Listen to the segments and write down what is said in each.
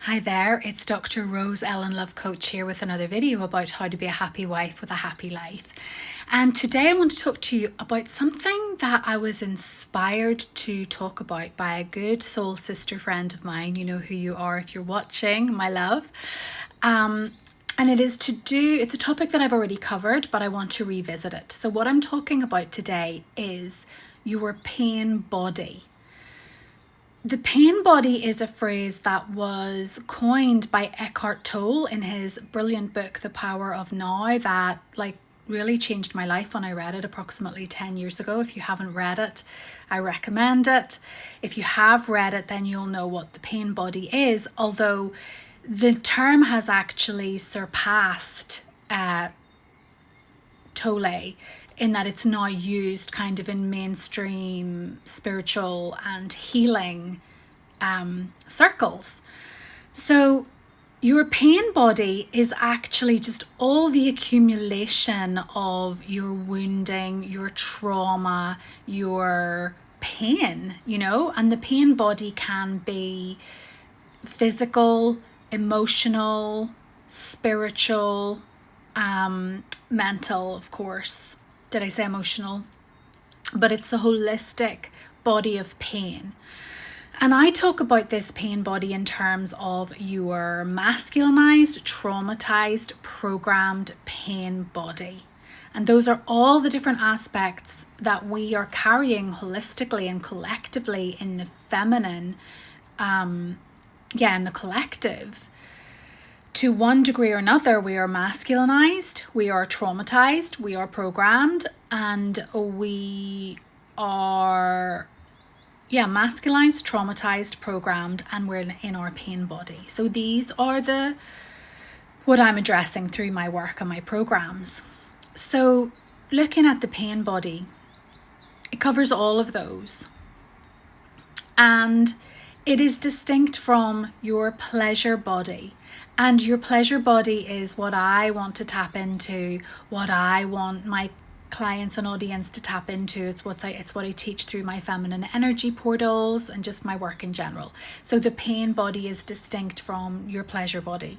Hi there, it's Dr. Rose Ellen Love Coach here with another video about how to be a happy wife with a happy life. And today I want to talk to you about something that I was inspired to talk about by a good soul sister friend of mine. You know who you are if you're watching, my love. And it's a topic that I've already covered, but I want to revisit it. So what I'm talking about today is your pain body. The pain body is a phrase that was coined by Eckhart Tolle in his brilliant book, The Power of Now, that really changed my life when I read it approximately 10 years ago. If you haven't read it, I recommend it. If you have read it, then you'll know what the pain body is, although the term has actually surpassed Tolle in that it's now used kind of in mainstream spiritual and healing circles. So your pain body is actually just all the accumulation of your wounding, your trauma, your pain, and the pain body can be physical, emotional, spiritual, mental, of course. Did I say emotional? But it's the holistic body of pain. And I talk about this pain body in terms of your masculinized, traumatized, programmed pain body. And those are all the different aspects that we are carrying holistically and collectively in the feminine, in the collective. To one degree or another, we are masculinized, we are traumatized, we are programmed, and we are masculinized, traumatized, programmed, and we're in our pain body. So these are what I'm addressing through my work and my programs. So looking at the pain body, it covers all of those. And it is distinct from your pleasure body. And your pleasure body is what I want to tap into, what I want my clients and audience to tap into. It's what I teach through my feminine energy portals and just my work in general. So the pain body is distinct from your pleasure body.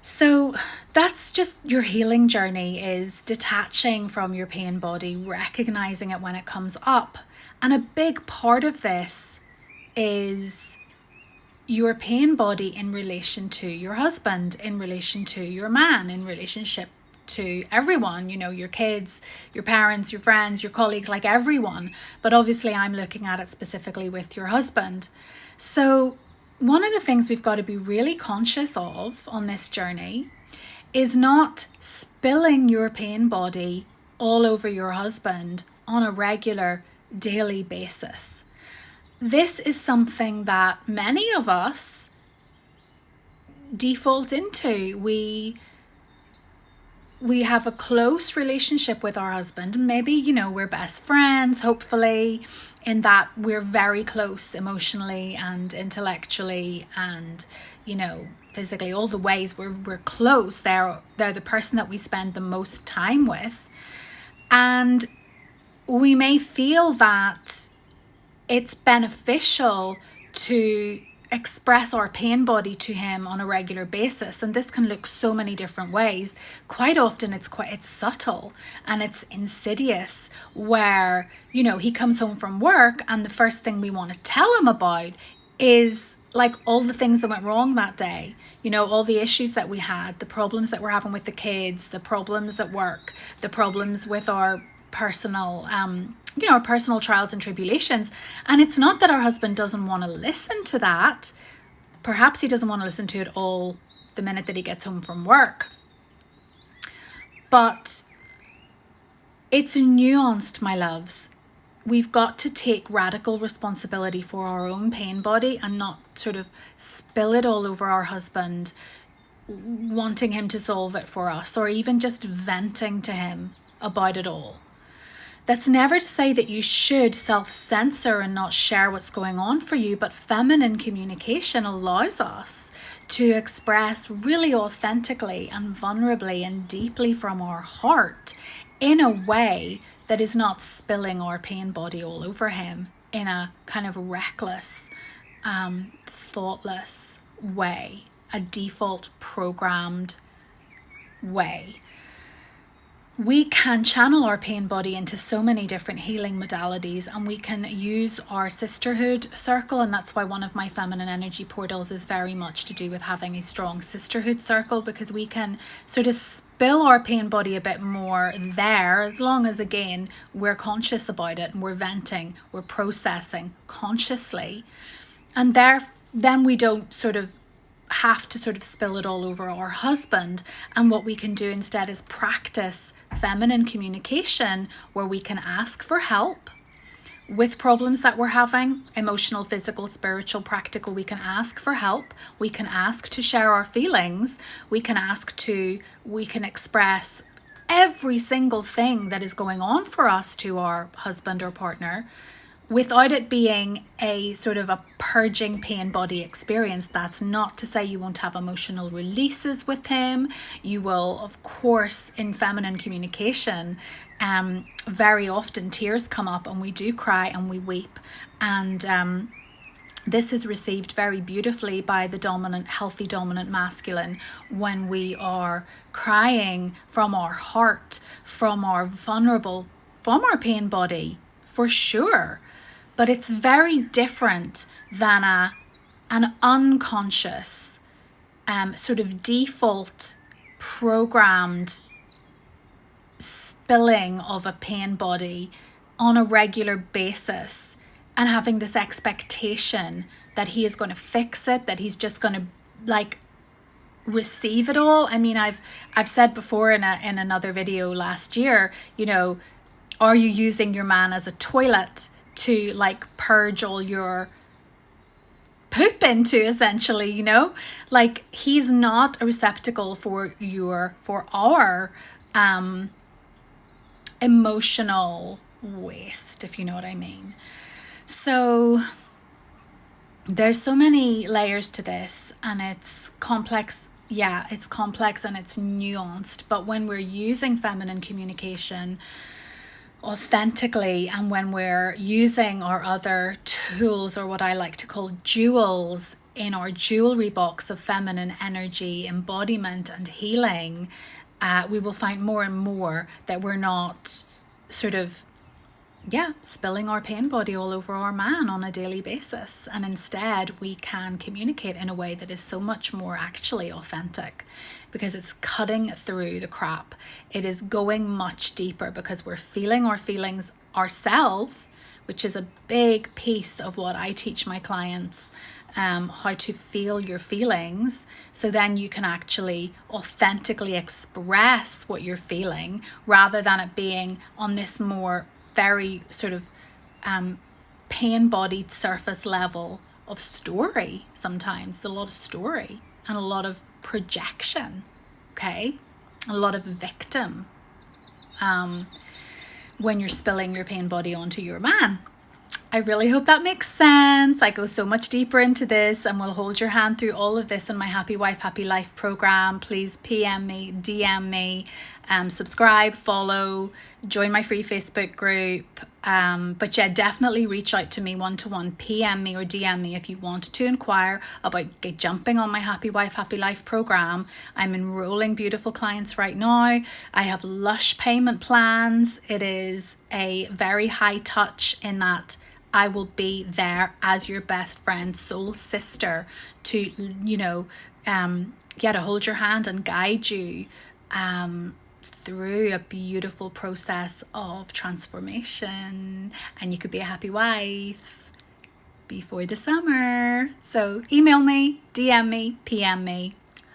So that's just your healing journey, is detaching from your pain body, recognizing it when it comes up. And a big part of this is your pain body in relation to your husband, in relation to your man, in relationship to everyone, your kids, your parents, your friends, your colleagues, like everyone. But obviously I'm looking at it specifically with your husband. So one of the things we've got to be really conscious of on this journey is not spilling your pain body all over your husband on a regular daily basis. This is something that many of us default into. We have a close relationship with our husband. Maybe, we're best friends, hopefully, in that we're very close emotionally and intellectually and, physically, all the ways we're close. They're the person that we spend the most time with. And we may feel that it's beneficial to express our pain body to him on a regular basis, and this can look so many different ways. Quite often it's subtle and it's insidious, where he comes home from work and the first thing we want to tell him about is all the things that went wrong that day, all the issues that we had, the problems that we're having with the kids, the problems at work, the problems with our personal our personal trials and tribulations. And it's not that our husband doesn't want to listen to that. Perhaps he doesn't want to listen to it all the minute that he gets home from work. But it's nuanced, my loves. We've got to take radical responsibility for our own pain body and not sort of spill it all over our husband, wanting him to solve it for us, or even just venting to him about it all. That's never to say that you should self-censor and not share what's going on for you, but feminine communication allows us to express really authentically and vulnerably and deeply from our heart in a way that is not spilling our pain body all over him in a kind of reckless, thoughtless way, a default programmed way. We can channel our pain body into so many different healing modalities, and we can use our sisterhood circle. And that's why one of my feminine energy portals is very much to do with having a strong sisterhood circle, because we can sort of spill our pain body a bit more there, as long as, again, we're conscious about it and we're venting, we're processing consciously. And then we don't sort of have to sort of spill it all over our husband. And what we can do instead is practice feminine communication, where we can ask for help with problems that we're having, emotional, physical, spiritual, practical. We can ask for help. We can ask to share our feelings. We can express every single thing that is going on for us to our husband or partner, without it being a sort of a purging pain body experience. That's not to say you won't have emotional releases with him. You will, of course, in feminine communication, very often tears come up and we do cry and we weep. And this is received very beautifully by the dominant, healthy dominant masculine, when we are crying from our heart, from our vulnerable, from our pain body, for sure. But it's very different than an unconscious, sort of default programmed spilling of a pain body on a regular basis, and having this expectation that he is going to fix it, that he's just going to like receive it all. I mean, I've said before in another video last year, you know, are you using your man as a toilet to like purge all your poop into, essentially? You know, like, he's not a receptacle for our emotional waste, if you know what I mean. So there's so many layers to this, and it's complex. Yeah, it's complex and it's nuanced, but when we're using feminine communication authentically, and when we're using our other tools, or what I like to call jewels, in our jewelry box of feminine energy, embodiment and healing, we will find more and more that we're not sort of spilling our pain body all over our man on a daily basis. And instead we can communicate in a way that is so much more actually authentic, because it's cutting through the crap. It is going much deeper, because we're feeling our feelings ourselves, which is a big piece of what I teach my clients, how to feel your feelings, so then you can actually authentically express what you're feeling, rather than it being on this more very sort of pain-bodied surface level of story. Sometimes a lot of story and a lot of projection, okay? A lot of victim when you're spilling your pain body onto your man. I really hope that makes sense. I go so much deeper into this, and will hold your hand through all of this in my Happy Wife, Happy Life program. Please PM me, DM me, subscribe, follow, join my free Facebook group. But yeah, definitely reach out to me one-to-one, PM me or DM me if you want to inquire about jumping on my Happy Wife, Happy Life program. I'm enrolling beautiful clients right now. I have lush payment plans. It is a very high touch in that I will be there as your best friend, soul sister, to, you know, to hold your hand and guide you through a beautiful process of transformation. And you could be a happy wife before the summer. So email me, DM me, PM me.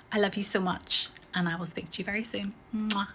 I love you so much, and I will speak to you very soon. Mwah.